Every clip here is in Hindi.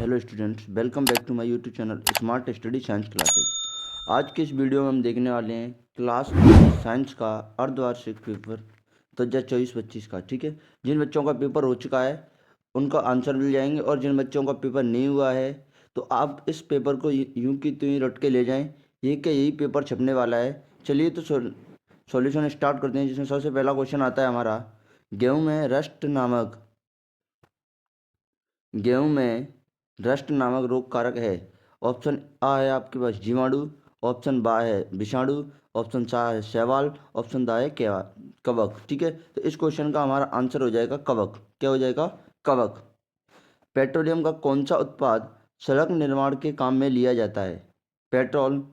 Hello students, welcome back to my YouTube channel smart study science classes. आज के इस वीडियो में हम देखने वाले हैं क्लास साइंस का अर्धवार्षिक पेपर 2024-25 का। ठीक है, जिन बच्चों का पेपर हो चुका है उनका आंसर मिल जाएंगे, और जिन बच्चों का पेपर नहीं हुआ है तो आप इस पेपर को यूं की त्यों ही रट के ले जाएं। ये क्या, यही पेपर छपने वाला है। चलिए तो सॉल्यूशन स्टार्ट करते हैं, जिसमें सबसे पहला क्वेश्चन आता है हमारा, गेहूँ में रस्ट नामक रोग कारक है। ऑप्शन आ है आपके पास जीवाणु, ऑप्शन बा है विषाणु, ऑप्शन सा है शैवाल, ऑप्शन दा है कवक। ठीक है, तो इस क्वेश्चन का हमारा आंसर हो जाएगा कवक। क्या हो जाएगा? कवक। पेट्रोलियम का कौन सा उत्पाद सड़क निर्माण के काम में लिया जाता है? Petrol,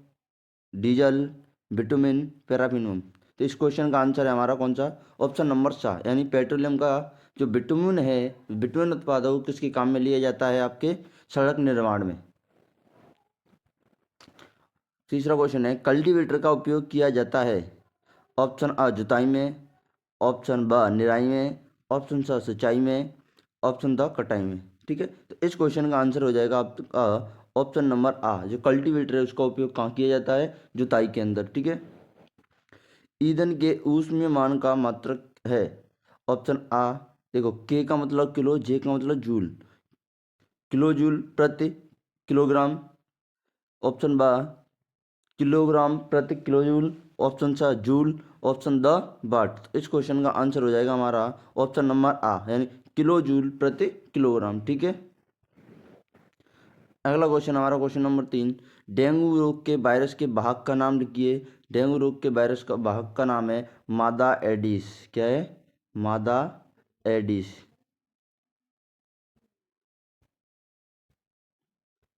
diesel, bitumen, paraffin. तो इस क्वेश्चन का आंसर है हमारा कौन सा? ऑप्शन नंबर सा, यानी पेट्रोलियम का जो बिटुमिन है, बिटुमिन उत्पाद है, वो किसके काम में लिया जाता है? आपके सड़क निर्माण में। तीसरा क्वेश्चन है, कल्टीवेटर का उपयोग किया जाता है। ऑप्शन आ जुताई में, ऑप्शन ब निराई में, ऑप्शन स सिंचाई में, ऑप्शन द कटाई में। ठीक है, तो इस क्वेश्चन का आंसर हो जाएगा आपका ऑप्शन नंबर आ। जो कल्टीवेटर है उसका उपयोग कहाँ किया जाता है? जुताई के अंदर। ठीक है, ईंधन के ऊष्मीयमान का मात्रक है। ऑप्शन आ, देखो, के का मतलब किलो, जे का मतलब जूल, किलो जूल प्रति किलोग्राम। ऑप्शन बा किलोग्राम प्रति किलो जूल, ऑप्शन सा जूल, ऑप्शन द वाट। तो इस क्वेश्चन का आंसर हो जाएगा हमारा ऑप्शन नंबर आ, यानी किलो जूल प्रति किलोग्राम। ठीक है, अगला क्वेश्चन हमारा क्वेश्चन नंबर 3, डेंगू रोग के वायरस के वाहक का नाम लिखिए। डेंगू रोग के वायरस का वाहक का नाम है मादा एडिस। क्या है? मादा एडिस।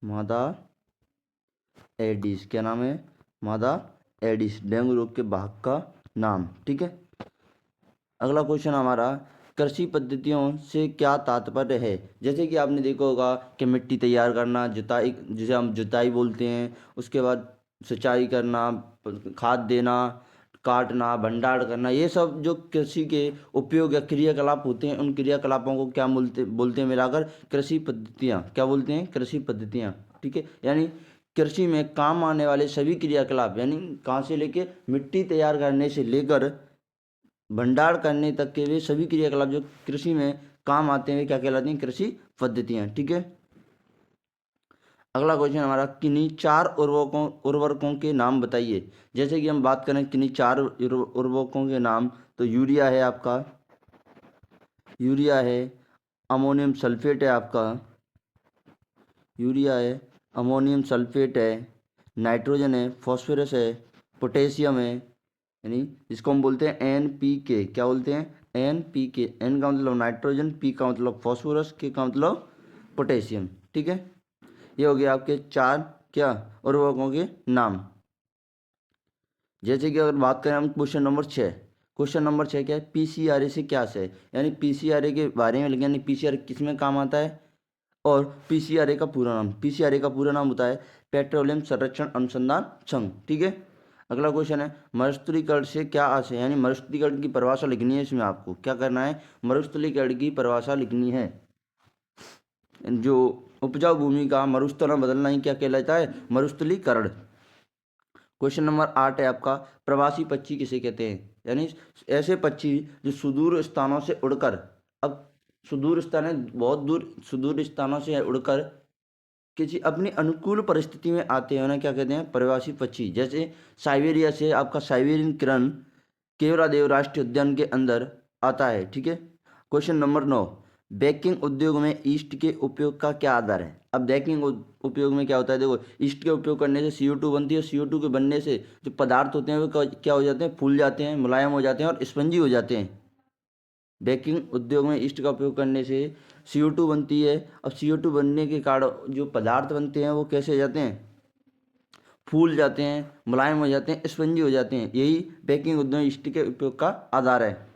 मादा एडिस क्या नाम है? मादा एडिस, डेंगू रोग के वाहक का नाम। ठीक है, अगला क्वेश्चन हमारा, कृषि पद्धतियों से क्या तात्पर्य है? जैसे कि आपने देखा होगा कि मिट्टी तैयार करना, जुताई, जिसे हम जुताई बोलते हैं, उसके बाद सिंचाई करना, खाद देना, काटना, भंडारण करना, ये सब जो कृषि के उपयोग या क्रियाकलाप होते हैं, उन क्रियाकलापों को क्या बोलते बोलते हैं मिलाकर? कृषि पद्धतियाँ। क्या बोलते हैं? कृषि पद्धतियाँ। ठीक है, यानी कृषि में काम आने वाले सभी क्रियाकलाप, यानी कहाँ से लेके मिट्टी तैयार करने से लेकर भंडार करने तक के वे सभी क्रियाकलाप जो कृषि में काम आते हैं, वे क्या कहलाती हैं? कृषि पद्धतियाँ। ठीक है, अगला क्वेश्चन हमारा, किन्हीं 4 उर्वरकों के नाम बताइए। जैसे कि हम बात करें किन्हीं 4 उर्वरकों के नाम, तो यूरिया है आपका, यूरिया है, अमोनियम सल्फेट है आपका, यूरिया है, अमोनियम सल्फेट है, नाइट्रोजन है, फॉस्फोरस है, पोटेशियम है, यानी जिसको हम बोलते हैं NPK। क्या बोलते हैं? NPK। एन का मतलब नाइट्रोजन, पी का मतलब फॉस्फोरस, के का मतलब पोटेशियम। ठीक है, ये हो गया आपके 4 क्या उर्वरकों के नाम। जैसे कि अगर बात करें हम क्वेश्चन नंबर 6, क्वेश्चन नंबर 6 क्या है? PCRA से क्या से, यानी PCRA के बारे में लिखा, यानी PCRA किस में काम आता है, और PCRA का पूरा नाम, PCRA का पूरा नाम होता है पेट्रोलियम संरक्षण अनुसंधान संघ। ठीक है, अगला क्वेश्चन है, मरुस्थलीकरण से क्या आशय है? यानी मरुस्थलीकरण की परिभाषा लिखनी है। इसमें आपको क्या करना है? मरुस्थलीकरण की परिभाषा लिखनी है। जो उपजाऊ भूमि का मरुस्थलन बदलना ही क्या कहलाता है? मरुस्थलीकरण। क्वेश्चन नंबर 8 है आपका, प्रवासी पक्षी किसे कहते हैं? यानी ऐसे पक्षी जो सुदूर स्थानों से उड़कर, अब सुदूर स्थान है, बहुत दूर सुदूर स्थानों से उड़कर किसी अपनी अनुकूल परिस्थिति में आते हैं, उन्हें क्या कहते हैं? प्रवासी पक्षी। जैसे साइबेरिया से आपका साइबेरियन किरण केवलादेव राष्ट्रीय उद्यान के अंदर आता है। ठीक है, क्वेश्चन नंबर 9, बेकिंग उद्योग में ईस्ट के उपयोग का क्या आधार है? अब बेकिंग उपयोग में क्या होता है? देखो, ईस्ट के उपयोग करने से CO2 बनती है, CO2 के बनने से जो पदार्थ होते हैं वो क्या हो जाते हैं? फूल जाते हैं, मुलायम हो जाते हैं और स्पंजी हो जाते हैं। बेकिंग उद्योग में ईस्ट का उपयोग करने से CO2 बनती है। अब CO2 बनने के कारण जो पदार्थ बनते हैं वो कैसे हो जाते हैं? फूल जाते हैं, मुलायम हो जाते हैं, स्पंजी हो जाते हैं। यही बेकिंग उद्योग ईस्ट के उपयोग का आधार है।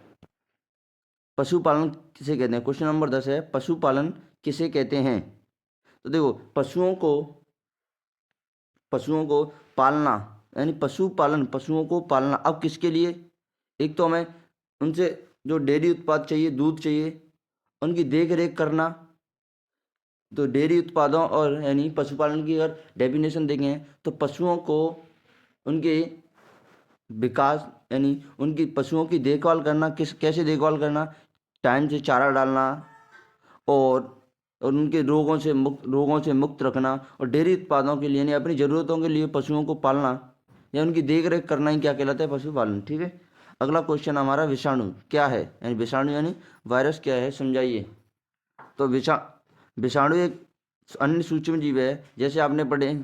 पशुपालन किसे कहते हैं? क्वेश्चन नंबर 10 है, पशुपालन किसे कहते हैं? तो देखो, पशुओं को पालना, यानी पशुपालन, पशुओं को पालना। अब किसके लिए? एक तो हमें उनसे जो डेयरी उत्पाद चाहिए, दूध चाहिए, उनकी देख रेख करना, तो डेयरी उत्पादों और यानी पशुपालन की अगर डेफिनेशन देखें तो पशुओं को उनके विकास यानी उनकी पशुओं की देखभाल करना, कैसे देखभाल करना, टाइम से चारा डालना और उनके रोगों से मुक्त रखना, और डेयरी उत्पादों के लिए यानी अपनी ज़रूरतों के लिए पशुओं को पालना या उनकी देख रेख करना ही क्या कहलाता है, पशुपालन। ठीक है। अगला क्वेश्चन हमारा विषाणु क्या है, यानी विषाणु यानी वायरस क्या है, समझाइए। तो विषाणु एक अन्य सूक्ष्म जीव है, जैसे आपने पढ़े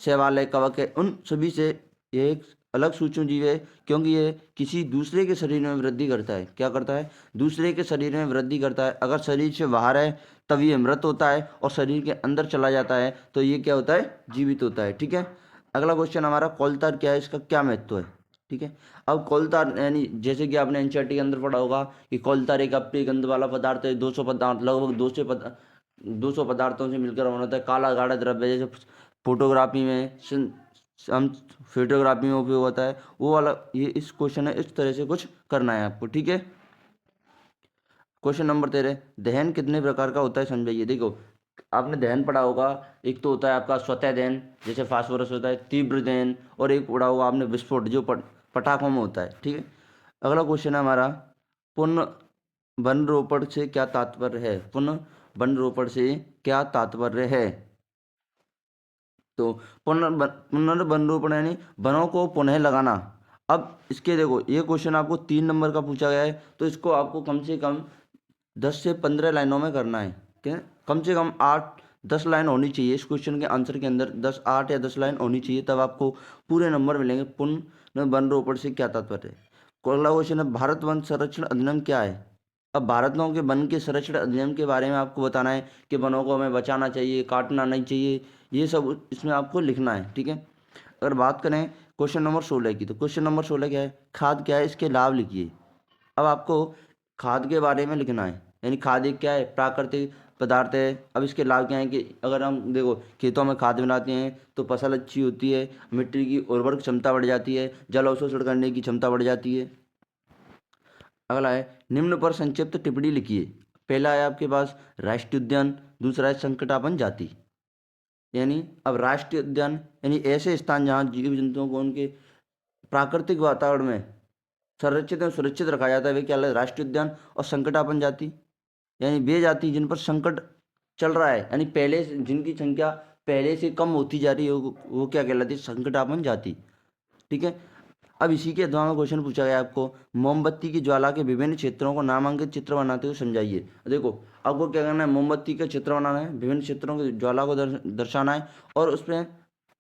शैवाल है, कवक है, उन सभी से ये एक अलग सूक्ष्म जीव है, क्योंकि ये किसी दूसरे के शरीर में वृद्धि करता है। क्या करता है? दूसरे के शरीर में वृद्धि करता है। अगर शरीर से बाहर है तब ये मृत होता है, और शरीर के अंदर चला जाता है तो ये क्या होता है? जीवित होता है। ठीक है। अगला क्वेश्चन हमारा कौलतार क्या है, इसका क्या महत्व है। ठीक है। अब कौलतार यानी जैसे कि आपने एनसीईआरटी के अंदर पढ़ा होगा कि कौलतार एक अप्रिय गंध वाला पदार्थ है। 200 पदार्थ, लगभग 200 पदार्थों से मिलकर बना होता है। काला गाढ़ा द्रव्य, जैसे फोटोग्राफी में हम फोटोग्राफी में उपयोग होता है वो वाला, ये इस क्वेश्चन है। इस तरह से कुछ करना है आपको। ठीक है। क्वेश्चन नंबर 13, दहन कितने प्रकार का होता है, समझाइए। देखो, आपने दहन पढ़ा होगा, एक तो होता है आपका स्वतः दहन, जैसे फास्फोरस होता है, तीव्र दहन, और एक पढ़ा होगा आपने विस्फोट, जो पटाखों में होता है। ठीक है। अगला क्वेश्चन है हमारा, पुनः वन रोपण से क्या तात्पर्य है। पुनः वन रोपण से क्या तात्पर्य है। तो पुनर्वन रोपण यानी वनों को पुनः लगाना। अब इसके देखो, ये क्वेश्चन आपको 3 नंबर का पूछा गया है, तो इसको आपको कम से कम 10 से 15 लाइनों में करना है। क्या? कम से कम 8-10 लाइन होनी चाहिए इस क्वेश्चन के आंसर के अंदर। 8 या 10 लाइन होनी चाहिए, तब आपको पूरे नंबर मिलेंगे। पुनर्वन रोपण से क्या तात्पर्य है। अगला क्वेश्चन है, भारत वन संरक्षण अधिनियम क्या है। अब भारतों के वन के संरक्षण अधिनियम के बारे में आपको बताना है कि वनों को हमें बचाना चाहिए, काटना नहीं चाहिए, ये सब इसमें आपको लिखना है। ठीक है। अगर बात करें क्वेश्चन नंबर 16 की, तो क्वेश्चन नंबर 16 क्या है, खाद क्या है, इसके लाभ लिखिए। अब आपको खाद के बारे में लिखना है, यानी खाद एक क्या है, प्राकृतिक पदार्थ है। अब इसके लाभ क्या है कि अगर हम देखो खेतों में खाद बनाते हैं तो फसल अच्छी होती है, मिट्टी की उर्वरक क्षमता बढ़ जाती है, जल अवशोषण करने की क्षमता बढ़ जाती है। अगला है, निम्न पर संक्षिप्त टिप्पणी लिखिए। पहला है आपके पास राष्ट्रीय उद्यान, दूसरा है संकटापन्न जाति। यानी अब राष्ट्रीय उद्यान यानी ऐसे स्थान जहाँ जीव जंतुओं को उनके प्राकृतिक वातावरण में संरक्षित और सुरक्षित रखा जाता है, वे क्या है, राष्ट्रीय उद्यान। और संकटापन्न जाति यानी वे जाति जिन पर संकट चल रहा है, यानी पहले जिनकी संख्या पहले से कम होती जा रही है, वो क्या कहलाती है, संकटापन्न जाति। ठीक है। अब इसी के द्वारा क्वेश्चन पूछा गया आपको, मोमबत्ती की ज्वाला के विभिन्न क्षेत्रों को नामांकित चित्र बनाते हुए समझाइए। देखो, आपको क्या करना है, मोमबत्ती का चित्र बनाना है, विभिन्न क्षेत्रों की ज्वाला को दर्शाना है, और उसमें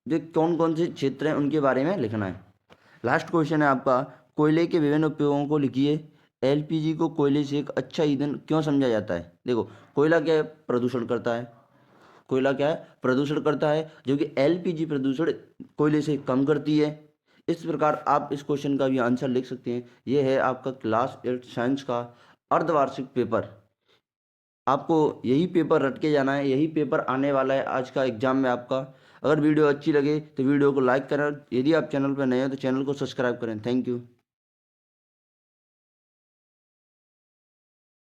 जो कौन कौन से क्षेत्र हैं उनके बारे में लिखना है। लास्ट क्वेश्चन है आपका, कोयले के विभिन्न उपयोगों को लिखिए। एलपीजी को कोयले से एक अच्छा ईंधन क्यों समझा जाता है। देखो, कोयला क्या है, प्रदूषण करता है। कोयला क्या है, प्रदूषण करता है, जो कि एलपीजी प्रदूषण कोयले से कम करती है। इस प्रकार आप इस क्वेश्चन का भी आंसर लिख सकते हैं। ये है आपका क्लास 8 साइंस का अर्धवार्षिक पेपर। आपको यही पेपर रट के जाना है, यही पेपर आने वाला है आज का एग्जाम में आपका। अगर वीडियो अच्छी लगे तो वीडियो को लाइक करें, यदि आप चैनल पर नए हो तो चैनल को सब्सक्राइब करें। Thank you.